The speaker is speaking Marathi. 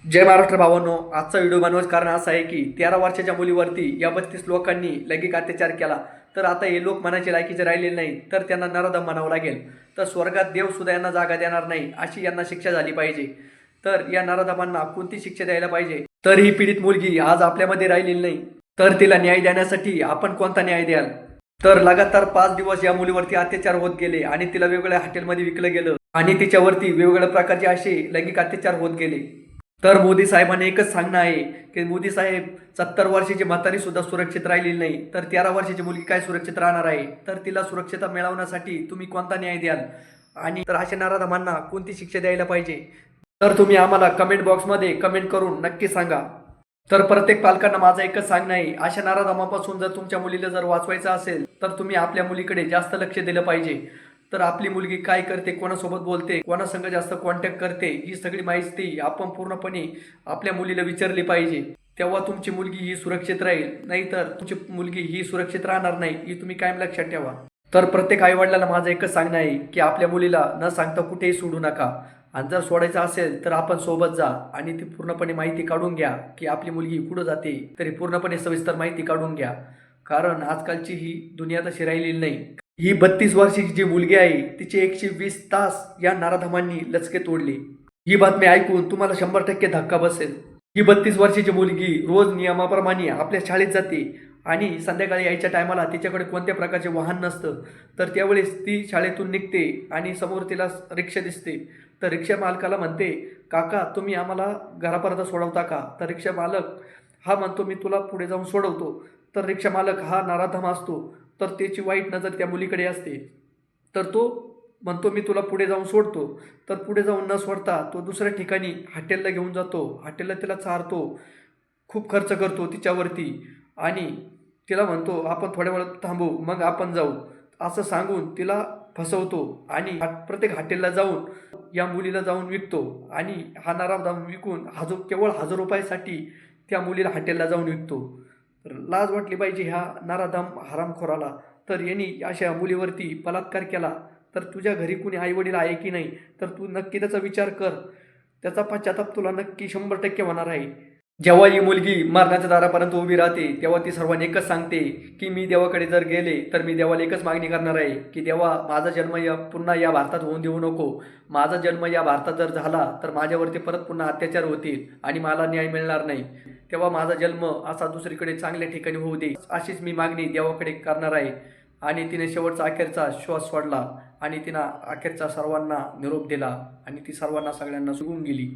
जय महाराष्ट्र भावांनो, आजचा व्हिडिओ बनवायचं कारण असं आहे की 13 वर्षाच्या मुलीवरती या 32 लोकांनी लैंगिक अत्याचार केला. तर आता हे लोक मनाचे लायकीचे राहिलेले नाही, तर त्यांना नराधम म्हणावं लागेल. तर स्वर्गात देव सुद्धा यांना जागा देणार नाही, अशी यांना शिक्षा झाली पाहिजे. तर या नराधमांना कोणती शिक्षा द्यायला पाहिजे? तर ही पीडित मुलगी आज आपल्यामध्ये राहिलेली नाही, तर तिला न्याय देण्यासाठी आपण कोणता न्याय द्याल? तर लगातार 5 दिवस या मुलीवरती अत्याचार होत गेले आणि तिला वेगवेगळ्या हॉटेलमध्ये विकलं गेलं आणि तिच्यावरती वेगवेगळ्या प्रकारचे असे लैंगिक अत्याचार होत गेले. तर मोदी साहेबांनी एकच सांगणं आहे की मोदी साहेब 70 वर्षाची म्हातारी सुद्धा सुरक्षित राहिलेली नाही, तर 13 वर्षाची मुलगी काय सुरक्षित राहणार आहे? तर तिला सुरक्षितता मिळवण्यासाठी तुम्ही कोणता न्याय द्याल आणि तर अशा नराधमांना कोणती शिक्षा द्यायला पाहिजे? तर तुम्ही आम्हाला कमेंट बॉक्समध्ये कमेंट करून नक्की सांगा. तर प्रत्येक पालकांना माझं एकच सांगणं आहे, अशा नराधमापासून जर तुमच्या मुलीला जर वाचवायचं असेल तर तुम्ही आपल्या मुलीकडे जास्त लक्ष दिलं पाहिजे. तर आपली मुलगी काय करते, कोणासोबत बोलते, कोणासंग जास्त कॉन्टॅक्ट करते, ही सगळी माहिती आपण पूर्णपणे आपल्या मुलीला विचारली पाहिजे. तेव्हा तुमची मुलगी ही सुरक्षित राहील, नाहीतर तुमची मुलगी ही सुरक्षित राहणार नाही, ही तुम्ही कायम लक्षात ठेवा. तर प्रत्येक आईवडिलांना माझं एकच सांगणं आहे की आपल्या मुलीला न सांगता कुठेही सोडू नका आणि जर सोडायचं असेल तर आपण सोबत जा आणि ती पूर्णपणे माहिती काढून घ्या की आपली मुलगी कुठं जाते, तरी पूर्णपणे सविस्तर माहिती काढून घ्या. कारण आजकालची ही दुनिया तशी राहिलेली नाही. ही 32 वर्षाची जी मुलगी आहे तिचे 120 तास या नराधमांनी लचके तोडले. ही बातमी ऐकून तुम्हाला 100% धक्का बसेल. ही 32 वर्षाची मुलगी रोज नियमाप्रमाणे आपल्या शाळेत जाते आणि संध्याकाळी यायच्या टायमाला तिच्याकडे कोणत्या प्रकारचे वाहन नसतं, तर त्यावेळेस ती शाळेतून निघते आणि समोर तिला रिक्षा दिसते. तर रिक्षा मालकाला म्हणते, काका तुम्ही आम्हाला घरापर्यंत सोडवता का? तर रिक्षा मालक हा म्हणतो, मी तुला पुढे जाऊन सोडवतो. तर रिक्षा मालक हा नराधम असतो, तर त्याची वाईट नजर त्या मुलीकडे असते. तर तो म्हणतो, मी तुला पुढे जाऊन सोडतो. तर पुढे जाऊन न सोडता तो दुसऱ्या ठिकाणी हॉटेलला घेऊन जातो, हॉटेलला तिला चारतो, खूप खर्च करतो तिच्यावरती आणि तिला म्हणतो, आपण थोड्या वेळात थांबू, मग आपण जाऊ, असं सांगून तिला फसवतो आणि प्रत्येक हॉटेलला जाऊन या मुलीला जाऊन विकतो आणि हा नराधम विकून केवळ 1000 रुपयासाठी त्या मुलीला हॉटेलला जाऊन विकतो. तर लाज वाटली पाहिजे ह्या नराधम हरामखोराला. तर यांनी अशा मुलीवरती बलात्कार केला, तर तुझ्या घरी कुणी आईवडील आहे की नाही, तर तू नक्की त्याचा विचार कर. त्याचा पश्चाताप तुला नक्की 100% होणार आहे. जेव्हा ही मुलगी मरणाच्या दारापर्यंत उभी राहते तेव्हा ती सर्वांनी एकच सांगते की मी देवाकडे जर गेले तर मी देवाला एकच मागणी करणार आहे की देवा, माझा जन्म पुन्हा या भारतात होऊन देऊ नको. माझा जन्म या भारतात जर झाला तर माझ्यावरती परत पुन्हा अत्याचार होतील आणि मला न्याय मिळणार नाही. तेव्हा माझा जन्म असा दुसरीकडे चांगल्या ठिकाणी होऊ दे, अशीच मी मागणी देवाकडे करणार आहे. आणि तिने शेवटचा अखेरचा श्वास सोडला आणि तिनं अखेरचा सर्वांना निरोप दिला आणि ती सर्वांना सगळ्यांना सोडून गेली.